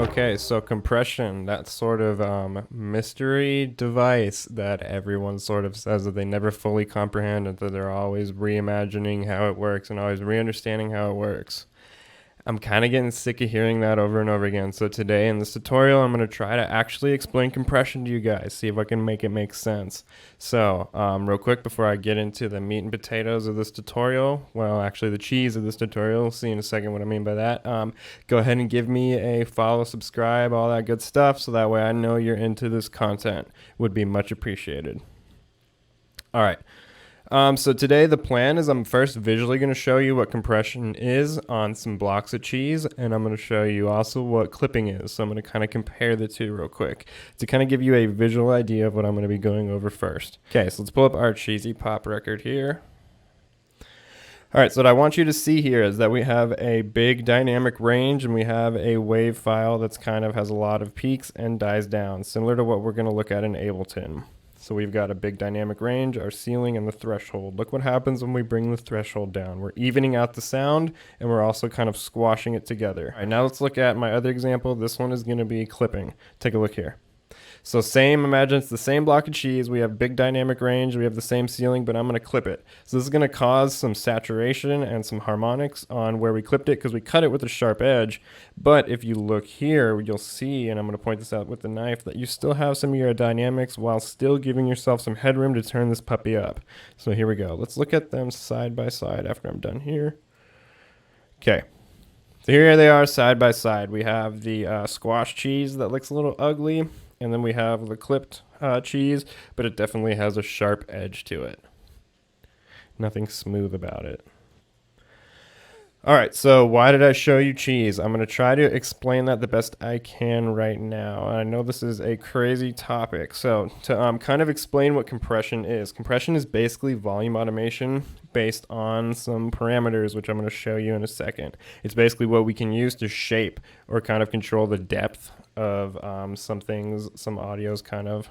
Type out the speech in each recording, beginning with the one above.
Okay, so compression, that sort of mystery device that everyone sort of says that they never fully comprehend and that they're always reimagining how it works and always re-understanding how it works. I'm kind of getting sick of hearing that over and over again. So today in this tutorial, I'm going to try to actually explain compression to you guys, see if I can make it make sense. So real quick before I get into the meat and potatoes of this tutorial, well, actually the cheese of this tutorial, we'll see in a second what I mean by that. Go ahead and give me a follow, subscribe, all that good stuff, so that way I know you're into this content. Would be much appreciated. All right. So today the plan is I'm first visually going to show you what compression is on some blocks of cheese, and I'm going to show you also what clipping is. So I'm going to kind of compare the two real quick to kind of give you a visual idea of what I'm going to be going over first. Okay, so let's pull up our cheesy pop record here. All right, so what I want you to see here is that we have a big dynamic range and we have a wave file that's kind of has a lot of peaks and dies down, similar to what we're going to look at in Ableton. So we've got a big dynamic range, our ceiling, and the threshold. Look what happens when we bring the threshold down. We're evening out the sound, and we're also kind of squashing it together. All right, now let's look at my other example. This one is going to be clipping. Take a look here. So imagine it's the same block of cheese. We have big dynamic range. We have the same ceiling, but I'm going to clip it. So this is going to cause some saturation and some harmonics on where we clipped it because we cut it with a sharp edge. But if you look here, you'll see, and I'm going to point this out with the knife, that you still have some of your dynamics while still giving yourself some headroom to turn this puppy up. So here we go. Let's look at them side by side after I'm done here. Okay. So here they are side by side. We have the squash cheese that looks a little ugly. And then we have the clipped cheese, but it definitely has a sharp edge to it. Nothing smooth about it. All right, so why did I show you cheese? I'm going to try to explain that the best I can right now. I know this is a crazy topic. So to kind of explain what compression is basically volume automation based on some parameters, which I'm going to show you in a second. It's basically what we can use to shape or kind of control the depth of some things, some audio's kind of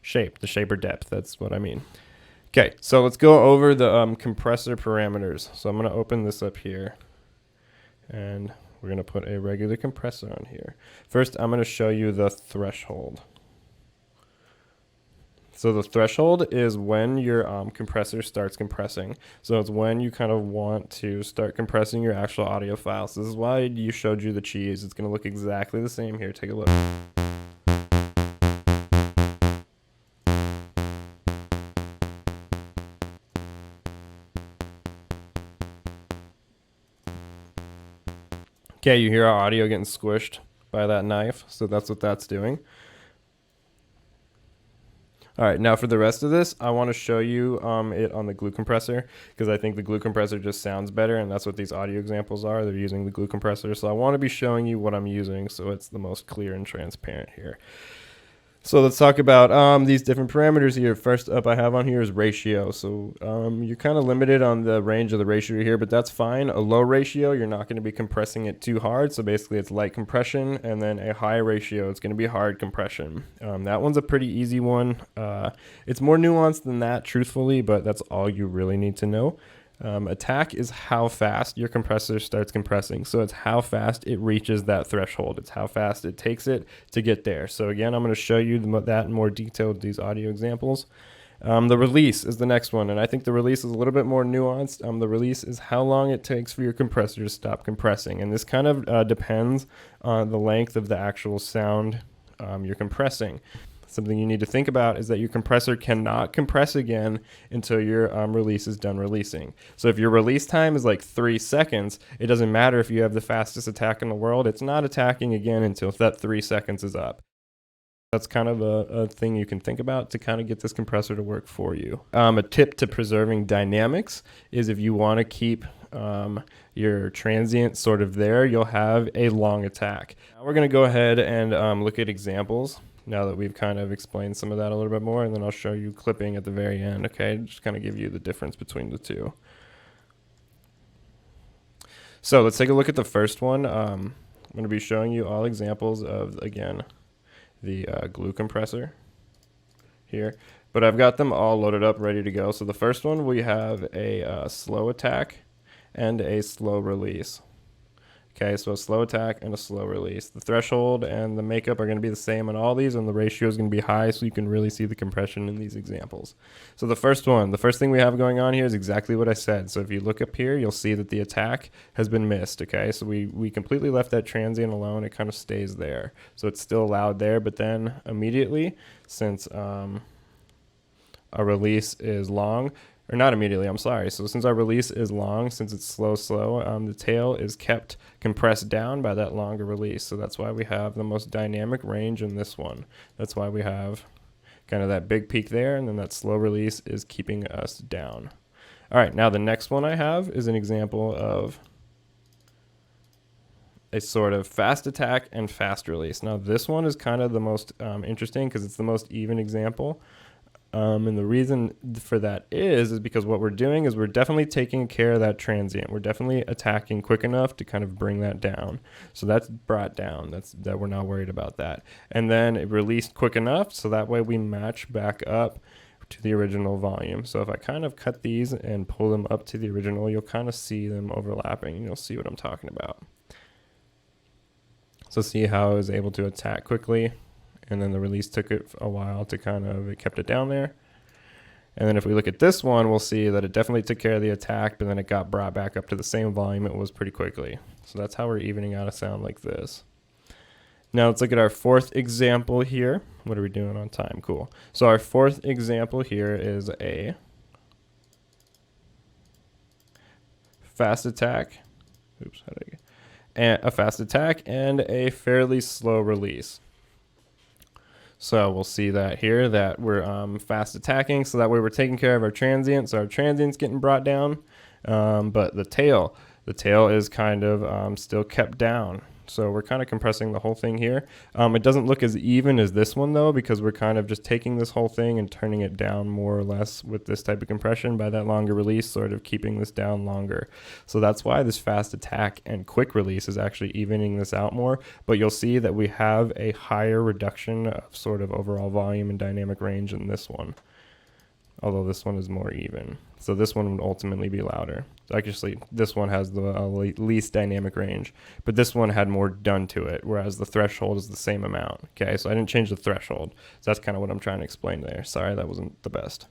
shape, the shape or depth, that's what I mean. Okay, so let's go over the compressor parameters. So I'm going to open this up here, and we're going to put a regular compressor on here. First, I'm going to show you the threshold. So the threshold is when your compressor starts compressing. So it's when you kind of want to start compressing your actual audio files. So this is why you showed you the cheese. It's going to look exactly the same here. Take a look. Okay, you hear our audio getting squished by that knife. So that's what that's doing. All right, now for the rest of this, I want to show you it on the glue compressor because I think the glue compressor just sounds better, and that's what these audio examples are. They're using the glue compressor, so I want to be showing you what I'm using so it's the most clear and transparent here. So let's talk about these different parameters here. First up I have on here is ratio. So you're kind of limited on the range of the ratio here, but that's fine. A low ratio, you're not going to be compressing it too hard. So basically it's light compression, and then a high ratio, it's going to be hard compression. That one's a pretty easy one. It's more nuanced than that, truthfully, but that's all you really need to know. Attack is how fast your compressor starts compressing. So it's how fast it reaches that threshold. It's how fast it takes it to get there. So again, I'm going to show you that in more detail with these audio examples. The release is the next one, and I think the release is a little bit more nuanced. The release is how long it takes for your compressor to stop compressing, and this kind of depends on the length of the actual sound you're compressing. Something you need to think about is that your compressor cannot compress again until your release is done releasing. So if your release time is like 3 seconds, it doesn't matter if you have the fastest attack in the world. It's not attacking again until that 3 seconds is up. That's kind of a thing you can think about to kind of get this compressor to work for you. A tip to preserving dynamics is if you want to keep your transient sort of there, you'll have a long attack. Now we're going to go ahead and look at examples now that we've kind of explained some of that a little bit more, and then I'll show you clipping at the very end, okay? Just kind of give you the difference between the two. So let's take a look at the first one. I'm going to be showing you all examples of, again, the glue compressor here, but I've got them all loaded up, ready to go. So the first one, we have a slow attack and a slow release. Okay, so a slow attack and a slow release. The threshold and the makeup are going to be the same on all these, and the ratio is going to be high, so you can really see the compression in these examples. So the first thing we have going on here is exactly what I said. So if you look up here, you'll see that the attack has been missed, okay? So we completely left that transient alone. It kind of stays there. So it's still allowed there, but then immediately, since a release is long, or not immediately, I'm sorry. So since our release is long, since it's slow, the tail is kept compressed down by that longer release. So that's why we have the most dynamic range in this one. That's why we have kind of that big peak there, and then that slow release is keeping us down. All right, now the next one I have is an example of a sort of fast attack and fast release. Now this one is kind of the most interesting because it's the most even example. And the reason for that is because what we're doing is we're definitely taking care of that transient. We're definitely attacking quick enough to kind of bring that down. So that's brought down. That we're not worried about that. And then it released quick enough so that way we match back up to the original volume. So if I kind of cut these and pull them up to the original, you'll kind of see them overlapping, and you'll see what I'm talking about. So see how I was able to attack quickly, and then the release took it a while to it kept it down there. And then if we look at this one, we'll see that it definitely took care of the attack, but then it got brought back up to the same volume it was pretty quickly. So that's how we're evening out a sound like this. Now let's look at our fourth example here. What are we doing on time? Cool. So our fourth example here is a fast attack. Oops, how did I get? And a fast attack and a fairly slow release. So we'll see that here that we're fast attacking, so that way we're taking care of our transient. So our transient's getting brought down, but the tail is kind of still kept down. So we're kind of compressing the whole thing here. It doesn't look as even as this one though, because we're kind of just taking this whole thing and turning it down more or less with this type of compression by that longer release, sort of keeping this down longer. So that's why this fast attack and quick release is actually evening this out more. But you'll see that we have a higher reduction of sort of overall volume and dynamic range in this one, although this one is more even. So this one would ultimately be louder. So actually, this one has the least dynamic range, but this one had more done to it, whereas the threshold is the same amount. Okay, so I didn't change the threshold. So that's kind of what I'm trying to explain there. Sorry, that wasn't the best.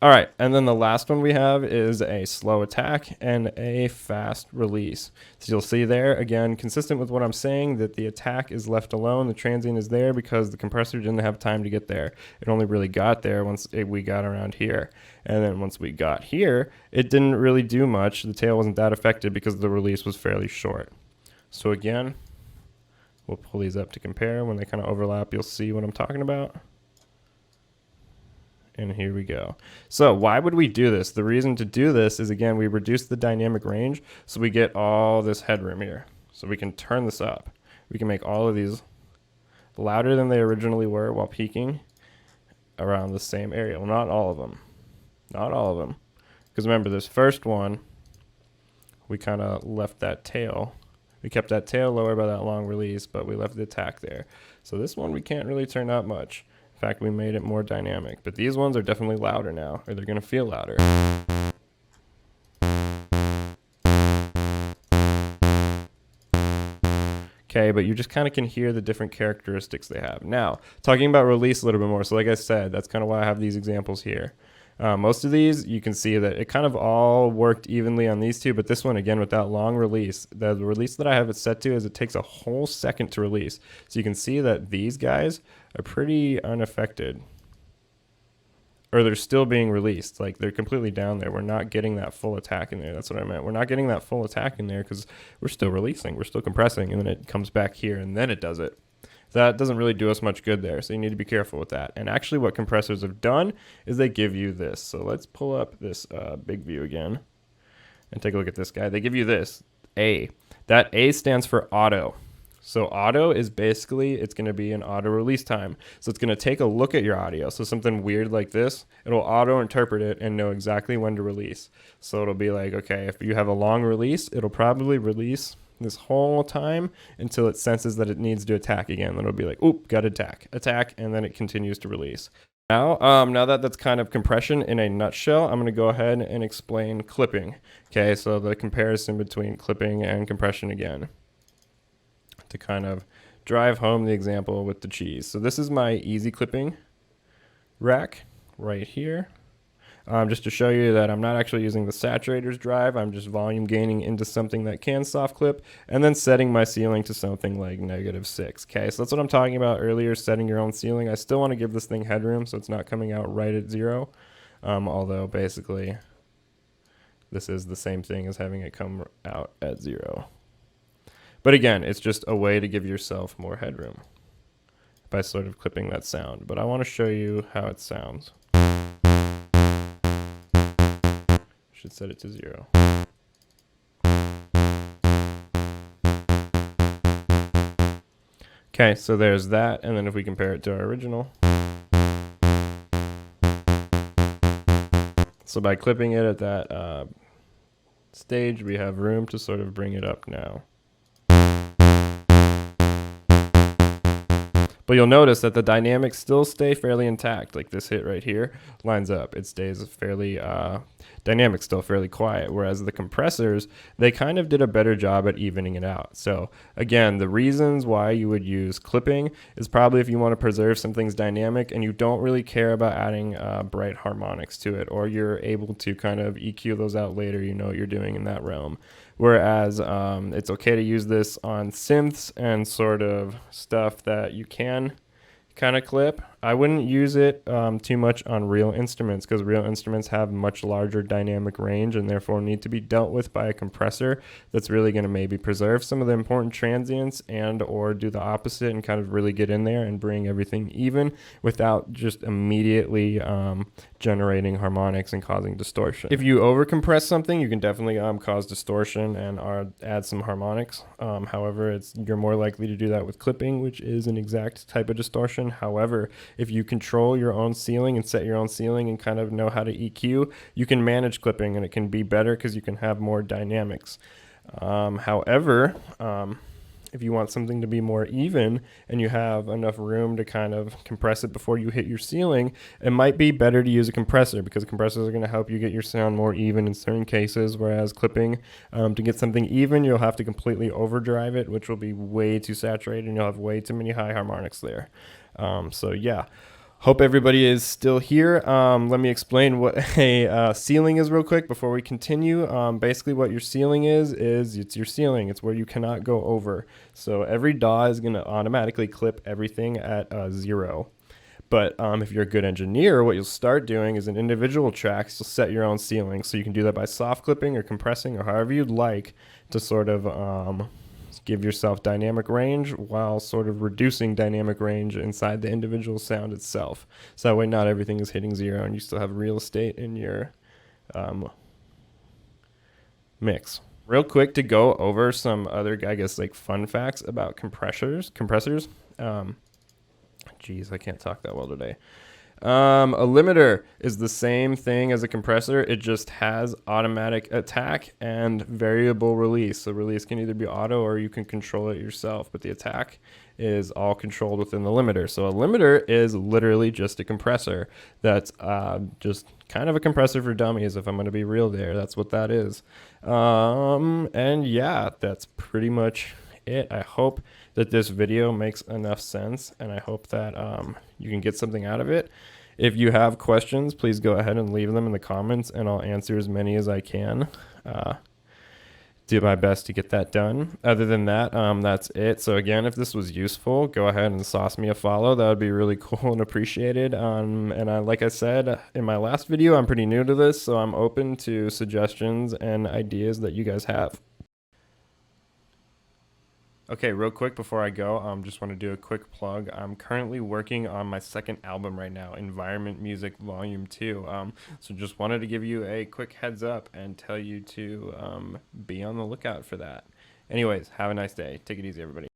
All right, and then the last one we have is a slow attack and a fast release. So you'll see there, again, consistent with what I'm saying, that the attack is left alone. The transient is there because the compressor didn't have time to get there. It only really got there once we got around here. And then once we got here, it didn't really do much. The tail wasn't that affected because the release was fairly short. So again, we'll pull these up to compare. When they kind of overlap, you'll see what I'm talking about. And here we go. So why would we do this? The reason to do this is, again, we reduce the dynamic range so we get all this headroom here. So we can turn this up. We can make all of these louder than they originally were while peaking around the same area. Well, not all of them. Not all of them. Because remember, this first one, we kind of left that tail. We kept that tail lower by that long release, but we left the attack there. So this one we can't really turn up much. In fact, we made it more dynamic, but these ones are definitely louder now, or they're going to feel louder. Okay, but you just kind of can hear the different characteristics they have. Now, talking about release a little bit more. So like I said, that's kind of why I have these examples here. Most of these, you can see that it kind of all worked evenly on these two, but this one, again, with that long release, the release that I have it set to is it takes a whole second to release. So you can see that these guys are pretty unaffected, or they're still being released. Like, they're completely down there. We're not getting that full attack in there. That's what I meant. We're not getting that full attack in there because we're still releasing. We're still compressing, and then it comes back here, and then it does it. That doesn't really do us much good there, so you need to be careful with that. And actually what compressors have done is they give you this. So let's pull up this big view again and take a look at this guy. They give you this, A. That A stands for auto. So auto is basically, it's going to be an auto release time. So it's going to take a look at your audio. So something weird like this, it'll auto interpret it and know exactly when to release. So it'll be like, okay, if you have a long release, it'll probably release this whole time until it senses that it needs to attack again. Then it'll be like, oop, got to attack, and then it continues to release. Now that that's kind of compression in a nutshell, I'm going to go ahead and explain clipping. Okay, so the comparison between clipping and compression again, to kind of drive home the example with the cheese. So this is my easy clipping rack right here. Just to show you that I'm not actually using the saturators drive, I'm just volume gaining into something that can soft clip, and then setting my ceiling to something like -6. Okay, so that's what I'm talking about earlier, setting your own ceiling. I still want to give this thing headroom so it's not coming out right at 0, although basically this is the same thing as having it come out at 0. But again, it's just a way to give yourself more headroom by sort of clipping that sound. But I want to show you how it sounds. Should set it to 0. Okay, so there's that, and then if we compare it to our original. So by clipping it at that stage, we have room to sort of bring it up now. But you'll notice that the dynamics still stay fairly intact. Like this hit right here lines up. It stays fairly dynamic, still fairly quiet. Whereas the compressors, they kind of did a better job at evening it out. So again, the reasons why you would use clipping is probably if you want to preserve something's dynamic and you don't really care about adding bright harmonics to it, or you're able to kind of EQ those out later. You know what you're doing in that realm. Whereas it's okay to use this on synths and sort of stuff that you can kind of clip. I wouldn't use it too much on real instruments, because real instruments have much larger dynamic range and therefore need to be dealt with by a compressor that's really going to maybe preserve some of the important transients and or do the opposite and kind of really get in there and bring everything even without just immediately generating harmonics and causing distortion. If you overcompress something, you can definitely cause distortion and add some harmonics. However, you're more likely to do that with clipping, which is an exact type of distortion. However, if you control your own ceiling and set your own ceiling and kind of know how to EQ, you can manage clipping and it can be better because you can have more dynamics. However, if you want something to be more even and you have enough room to kind of compress it before you hit your ceiling, it might be better to use a compressor, because compressors are going to help you get your sound more even in certain cases, whereas clipping, to get something even, you'll have to completely overdrive it, which will be way too saturated and you'll have way too many high harmonics there. So yeah. Hope everybody is still here. Let me explain what a ceiling is real quick before we continue. Basically what your ceiling is it's your ceiling. It's where you cannot go over. So every DAW is going to automatically clip everything at 0. But if you're a good engineer, what you'll start doing is in individual tracks, you'll set your own ceiling. So you can do that by soft clipping or compressing or however you'd like to sort of give yourself dynamic range while sort of reducing dynamic range inside the individual sound itself. So that way not everything is hitting 0 and you still have real estate in your mix. Real quick to go over some other, I guess, like fun facts about compressors. Geez, I can't talk that well today. A limiter is the same thing as a compressor. It just has automatic attack and variable release. The release can either be auto or you can control it yourself, but the attack is all controlled within the limiter. So a limiter is literally just a compressor that's just kind of a compressor for dummies, if I'm going to be real there. That's what that is. And yeah, that's pretty much it. I hope that this video makes enough sense, and I hope that you can get something out of it. If you have questions, please go ahead and leave them in the comments, and I'll answer as many as I can. Do my best to get that done. Other than that, that's it. So again, if this was useful, go ahead and sauce me a follow. That would be really cool and appreciated. And like I said in my last video, I'm pretty new to this, so I'm open to suggestions and ideas that you guys have. Okay, real quick before I go, just want to do a quick plug. I'm currently working on my second album right now, Environment Music Volume 2. So just wanted to give you a quick heads up and tell you to be on the lookout for that. Anyways, have a nice day. Take it easy, everybody.